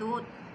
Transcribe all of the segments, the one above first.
2,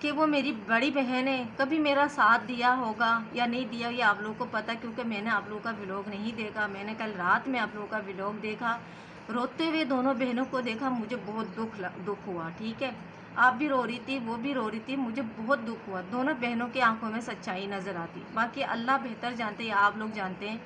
کہ وہ میری بڑی بہن ہے، کبھی میرا ساتھ دیا ہوگا یا نہیں دیا یہ آپ لوگوں کو پتہ، کیونکہ میں نے آپ لوگوں کا ولاگ نہیں دیکھا. میں نے کل رات میں آپ لوگوں کا ولاگ دیکھا، روتے ہوئے دونوں بہنوں کو دیکھا، مجھے بہت دکھ ہوا. ٹھیک ہے، آپ بھی رو رہی تھی، وہ بھی رو رہی تھی، مجھے بہت دکھ ہوا. دونوں بہنوں کی آنکھوں میں سچائی نظر آتی. باقی اللہ بہتر جانتے ہیں، آپ لوگ جانتے ہیں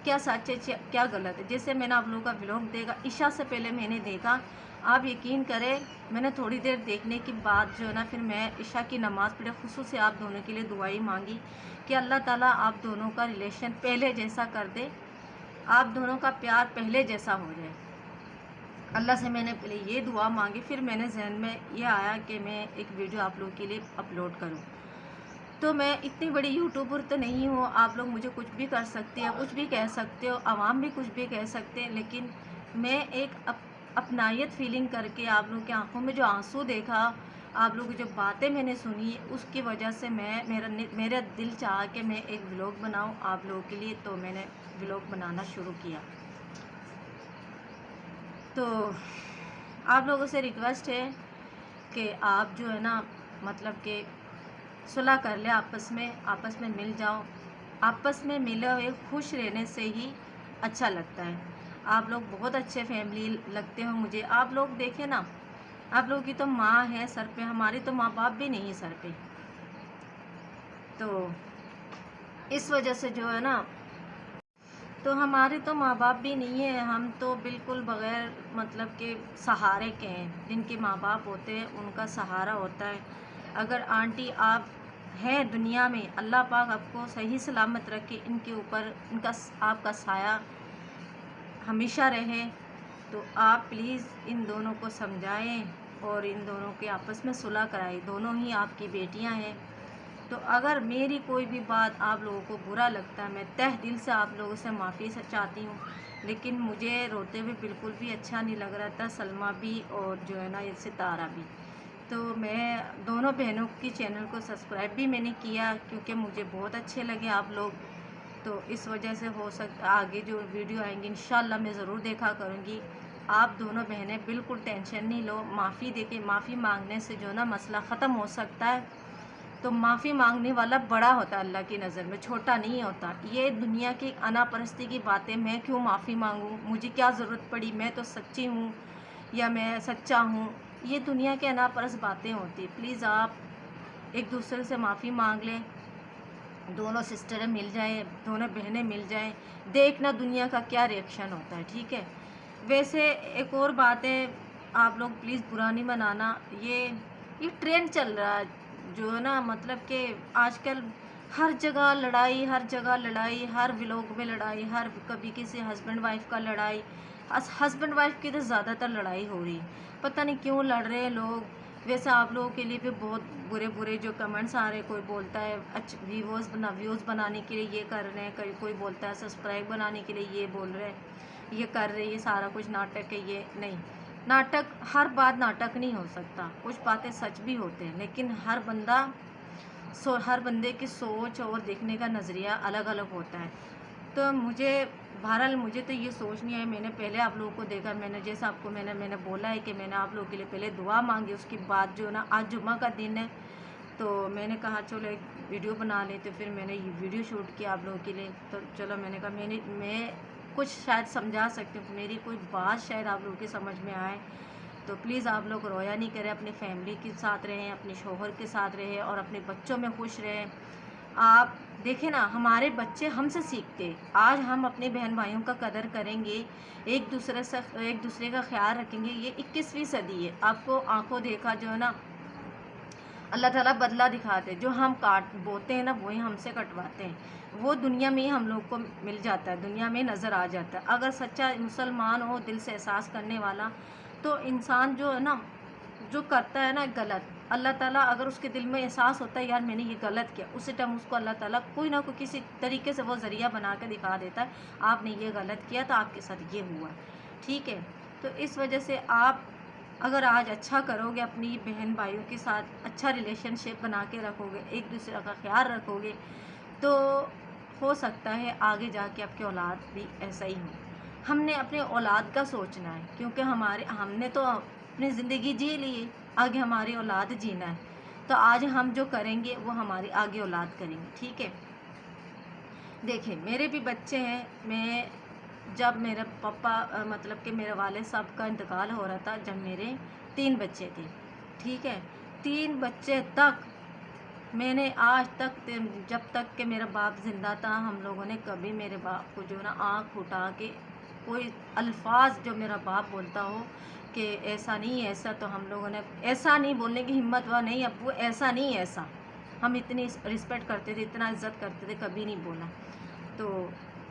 کیا سچ ہے کیا غلط ہے. جیسے میں نے آپ لوگوں کا ولاگ دیکھا، عشاء سے پہلے میں نے دیکھا. آپ یقین کریں، میں نے تھوڑی دیر دیکھنے کے بعد جو ہے نا، پھر میں عشاء کی نماز پڑھی. خصوصی آپ دونوں کے لیے دعائی مانگی کہ اللہ تعالیٰ آپ دونوں کا ریلیشن پہلے جیسا کر دے، آپ دونوں کا پیار پہلے جیسا ہو جائے. اللہ سے میں نے پہلے یہ دعا مانگی، پھر میں نے ذہن میں یہ آیا کہ میں ایک ویڈیو آپ لوگوں کے لیے اپلوڈ کروں. تو میں اتنی بڑی یوٹیوبر تو نہیں ہوں، آپ لوگ مجھے کچھ بھی کر سکتے ہو، کچھ بھی کہہ سکتے ہو، عوام بھی کچھ بھی کہہ سکتے ہیں، لیکن میں ایک اپنائیت فیلنگ کر کے آپ لوگوں کی آنکھوں میں جو آنسو دیکھا، آپ لوگ جو باتیں میں نے سنی، اس کی وجہ سے میرا دل چاہا کہ میں ایک ولاگ بناؤں آپ لوگوں کے لیے. تو میں نے ولاگ بنانا شروع کیا. تو آپ لوگوں سے ریکویسٹ ہے کہ آپ جو ہے نا، مطلب کہ صلح کر لیں، آپس میں مل جاؤ. آپس میں ملے ہوئے خوش رہنے سے ہی اچھا لگتا ہے. آپ لوگ بہت اچھے فیملی لگتے ہو مجھے. آپ لوگ دیکھیں نا، آپ لوگوں کی تو ماں ہے سر پہ، ہماری تو ماں باپ بھی نہیں ہے سر پہ. تو اس وجہ سے جو ہے نا، تو ہمارے تو ماں باپ بھی نہیں ہیں، ہم تو بالکل بغیر مطلب کہ سہارے کے ہیں. جن کے ماں باپ ہوتے ہیں ان کا سہارا ہوتا ہے. اگر آنٹی آپ ہیں دنیا میں، اللہ پاک آپ کو صحیح سلامت رکھے، ان کے اوپر آپ کا سایہ ہمیشہ رہے. تو آپ پلیز ان دونوں کو سمجھائیں اور ان دونوں کے آپس میں صلح کرائیں. دونوں ہی آپ کی بیٹیاں ہیں. تو اگر میری کوئی بھی بات آپ لوگوں کو برا لگتا ہے، میں تہ دل سے آپ لوگوں سے معافی چاہتی ہوں. لیکن مجھے روتے ہوئے بالکل بھی اچھا نہیں لگ رہا تھا، سلمیٰ بھی اور جو ہے نا یہ ستارہ بھی. تو میں دونوں بہنوں کی چینل کو سبسکرائب بھی میں نے کیا، کیونکہ مجھے بہت اچھے لگے آپ لوگ. تو اس وجہ سے ہو سکتا آگے جو ویڈیو آئیں گی انشاءاللہ میں ضرور دیکھا کروں گی. آپ دونوں بہنیں بالکل ٹینشن نہیں لو. معافی مانگنے سے جو نا مسئلہ ختم ہو سکتا ہے. تو معافی مانگنے والا بڑا ہوتا ہے اللہ کی نظر میں، چھوٹا نہیں ہوتا. یہ دنیا کی انا پرستی کی باتیں، میں کیوں معافی مانگوں، مجھے کیا ضرورت پڑی، میں تو سچی ہوں یا میں سچا ہوں، یہ دنیا کے انا پرست باتیں ہوتی. پلیز آپ ایک دوسرے سے معافی مانگ لیں. دونوں سسٹریں مل جائیں، دونوں بہنیں مل جائیں، دیکھنا دنیا کا کیا ریئیکشن ہوتا ہے. ٹھیک ہے. ویسے ایک اور بات ہے، آپ لوگ پلیز برا نہیں منانا. یہ ٹرینڈ چل رہا ہے جو ہے نا، مطلب کہ آج کل ہر جگہ لڑائی، ہر ولاگ میں لڑائی، کبھی کسی ہسبینڈ وائف کا لڑائی. ہسبینڈ وائف کی تو زیادہ تر لڑائی ہو رہی، پتہ نہیں کیوں لڑ رہے ہیں لوگ. ویسے آپ لوگوں کے لیے بھی بہت برے جو کمنٹس آ رہے. کوئی بولتا ہے ویوز بنانے کے لیے یہ کر رہے ہیں، کوئی بولتا ہے سبسکرائب بنانے کے لیے یہ بول رہے ہیں، یہ کر رہے ہیں، یہ سارا کچھ ناٹک ہے. یہ نہیں، ناٹک ہر بات ناٹک نہیں ہو سکتا. کچھ باتیں سچ بھی ہوتے ہیں، لیکن ہر بندے کی سوچ اور دیکھنے کا نظریہ الگ الگ ہوتا ہے. تو بہرحال مجھے تو یہ سوچ نہیں آئی. میں نے پہلے آپ لوگوں کو دیکھا، میں نے جیسا آپ کو میں نے بولا ہے کہ میں نے آپ لوگوں کے لیے پہلے دعا مانگی. اس کے بعد جو نا آج جمعہ کا دن ہے، تو میں نے کہا چلو ایک ویڈیو بنا لیں. تو پھر میں نے یہ ویڈیو شوٹ کیا آپ لوگوں کے لیے. تو چلو میں نے کہا میں کچھ شاید سمجھا سکتی ہوں، میری کوئی بات شاید آپ لوگوں کی سمجھ میں آئے. تو پلیز آپ لوگ رویا نہیں کریں، اپنی فیملی کے ساتھ رہیں، اپنے شوہر کے ساتھ رہیں اور اپنے بچوں میں خوش رہیں. آپ دیکھیں نا، ہمارے بچے ہم سے سیکھتے. آج ہم اپنے بہن بھائیوں کا قدر کریں گے، ایک دوسرے کا خیال رکھیں گے. یہ 21ویں صدی ہے. آپ کو آنکھوں دیکھا جو ہے نا، اللہ تعالیٰ بدلہ دکھاتے. جو ہم بوتے ہیں نا وہی ہم سے کٹواتے ہیں. وہ دنیا میں ہی ہم لوگ کو مل جاتا ہے، دنیا میں نظر آ جاتا ہے. اگر سچا مسلمان ہو، دل سے احساس کرنے والا، تو انسان جو ہے نا، جو کرتا ہے نا غلط، اللہ تعالیٰ اگر اس کے دل میں احساس ہوتا ہے یار میں نے یہ غلط کیا، اسی ٹائم اس کو اللہ تعالیٰ کوئی نہ کوئی کسی طریقے سے وہ ذریعہ بنا کے دکھا دیتا ہے، آپ نے یہ غلط کیا تو آپ کے ساتھ یہ ہوا. ٹھیک ہے. تو اس وجہ سے آپ اگر آج اچھا کرو گے، اپنی بہن بھائیوں کے ساتھ اچھا ریلیشن شپ بنا کے رکھو گے، ایک دوسرے کا خیال رکھو گے، تو ہو سکتا ہے آگے جا کے آپ کی اولاد بھی ایسا ہی ہو. ہم نے اپنے اولاد کا سوچنا ہے، کیونکہ ہم نے تو اپنی زندگی جی لی ہے، آگے ہماری اولاد جینا ہے. تو آج ہم جو کریں گے وہ ہماری آگے اولاد کریں گے، ٹھیک ہے۔ دیکھیں میرے بھی بچے ہیں، میں جب میرے پاپا مطلب کہ میرے والد صاحب کا انتقال ہو رہا تھا، جب میرے 3 بچے تھے، ٹھیک ہے، 3 بچے تک میں نے آج تک جب تک کہ میرا باپ زندہ تھا، ہم لوگوں نے کبھی میرے باپ کو جو نا آنکھ اٹھا کے کوئی الفاظ جو میرا باپ بولتا ہو کہ ایسا نہیں ایسا، تو ہم لوگوں نے ایسا نہیں بولنے کی ہمت ہوا، نہیں ابو ایسا نہیں ایسا، ہم اتنی رسپیکٹ کرتے تھے، اتنا عزت کرتے تھے، کبھی نہیں بولا۔ تو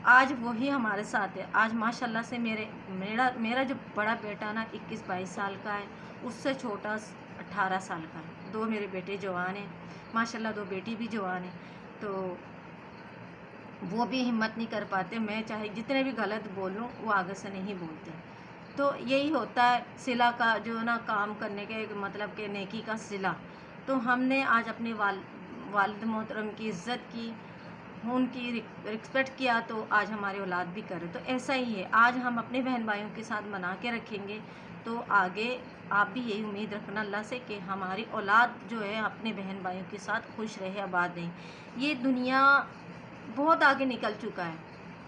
آج وہی ہمارے ساتھ ہے۔ آج ماشاءاللہ سے میرا جو بڑا بیٹا نا 21-22 سال کا ہے، اس سے چھوٹا 18 سال کا ہے، 2 میرے بیٹے جوان ہیں ماشاءاللہ، 2 بیٹی بھی جوان ہیں، تو وہ بھی ہمت نہیں کر پاتے، میں چاہے جتنے بھی غلط بولوں وہ آگے سے نہیں بولتے۔ تو یہی ہوتا ہے صلہ کا جو نا کام کرنے کے مطلب کہ نیکی کا صلہ۔ تو ہم نے آج اپنے والد محترم کی عزت کی، ان کی رسپیکٹ کیا، تو آج ہماری اولاد بھی کرے۔ تو ایسا ہی ہے، آج ہم اپنے بہن بھائیوں کے ساتھ منا کے رکھیں گے تو آگے آپ بھی یہی امید رکھنا اللہ سے کہ ہماری اولاد جو ہے اپنے بہن بھائیوں کے ساتھ خوش رہے، آباد رہے۔ یہ دنیا بہت آگے نکل چکا ہے،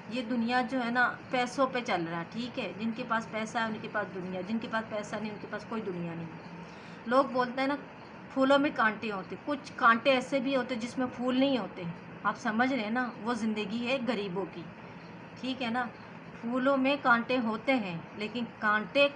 یہ دنیا جو ہے نا پیسوں پہ چل رہا ہے، ٹھیک ہے، جن کے پاس پیسہ ہے ان کے پاس دنیا، جن کے پاس پیسہ نہیں ان کے پاس کوئی دنیا نہیں۔ لوگ بولتے ہیں نا پھولوں میں کانٹے ہوتے، کچھ کانٹے ایسے بھی ہوتے جس میں پھول نہیں ہوتے، آپ سمجھ رہے ہیں نا، وہ زندگی ہے غریبوں کی، ٹھیک ہے نا۔ پھولوں میں کانٹے ہوتے ہیں لیکن کانٹے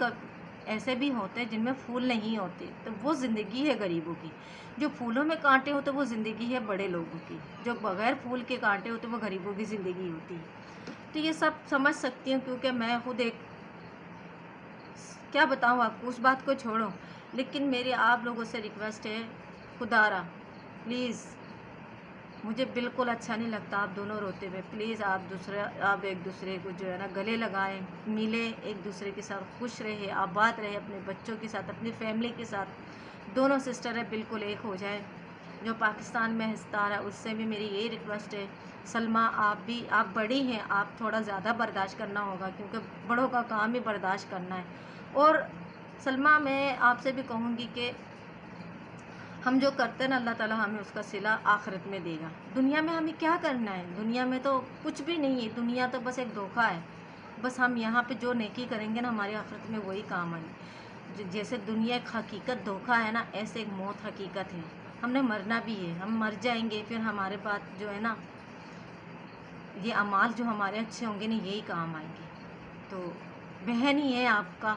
ایسے بھی ہوتے ہیں جن میں پھول نہیں ہوتے، تو وہ زندگی ہے غریبوں کی۔ جو پھولوں میں کانٹے ہوتے وہ زندگی ہے بڑے لوگوں کی، جو بغیر پھول کے کانٹے ہوتے وہ غریبوں کی زندگی ہوتی ہے۔ تو یہ سب سمجھ سکتی ہوں کیونکہ میں خود ایک، کیا بتاؤں آپ کو، اس بات کو چھوڑو، لیکن میری آپ لوگوں سے ریکویسٹ ہے، خدارا پلیز، مجھے بالکل اچھا نہیں لگتا آپ دونوں روتے ہوئے، پلیز آپ ایک دوسرے کو جو ہے نا گلے لگائیں، ملیں، ایک دوسرے کے ساتھ خوش رہے، آباد رہے، اپنے بچوں کے ساتھ، اپنی فیملی کے ساتھ، دونوں سسٹر ہیں بالکل ایک ہو جائیں۔ جو پاکستان میں ہستار ہے اس سے بھی میری یہی ریکویسٹ ہے، سلمہ آپ بڑی ہیں، آپ تھوڑا زیادہ برداشت کرنا ہوگا کیونکہ بڑوں کا کام ہی برداشت کرنا ہے۔ اور سلمہ میں آپ سے بھی کہوں گی کہ ہم جو کرتے ہیں نا اللہ تعالیٰ ہمیں اس کا صلہ آخرت میں دے گا۔ دنیا میں ہمیں کیا کرنا ہے، دنیا میں تو کچھ بھی نہیں ہے، دنیا تو بس ایک دھوکہ ہے، بس ہم یہاں پہ جو نیکی کریں گے نا ہماری آخرت میں وہی کام آئے۔ جیسے دنیا ایک حقیقت دھوکہ ہے نا، ایسے ایک موت حقیقت ہے، ہم نے مرنا بھی ہے، ہم مر جائیں گے، پھر ہمارے پاس جو ہے نا یہ اعمال جو ہمارے اچھے ہوں گے نا یہی کام آئیں گے۔ تو بہن ہی ہے آپ کا،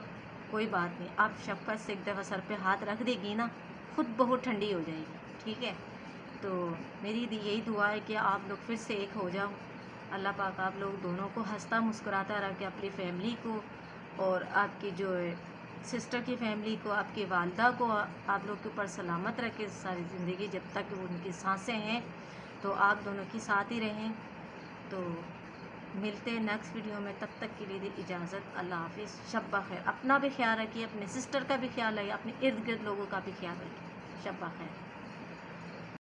کوئی بات نہیں، آپ شفقت سے ایک دفعہ سر پہ ہاتھ رکھ دے گی نا خود بہت ٹھنڈی ہو جائے گی، ٹھیک ہے۔ تو میری یہی دعا ہے کہ آپ لوگ پھر سے ایک ہو جاؤ، اللہ پاک آپ لوگ دونوں کو ہنستا مسکراتا رکھے، اپنی فیملی کو اور آپ کی جو سسٹر کی فیملی کو، آپ کی والدہ کو آپ لوگ کے اوپر سلامت رکھے ساری زندگی، جب تک ان کی سانسیں ہیں تو آپ دونوں کی ساتھ ہی رہیں۔ تو ملتے ہیں نیکسٹ ویڈیو میں، تب تک کے لیے اجازت، اللہ حافظ، شب بخیر، اپنا بھی خیال رکھیے، اپنے سسٹر کا بھی خیال رکھیے، اپنے ارد گرد لوگوں کا بھی خیال رکھیے، شب بخیر۔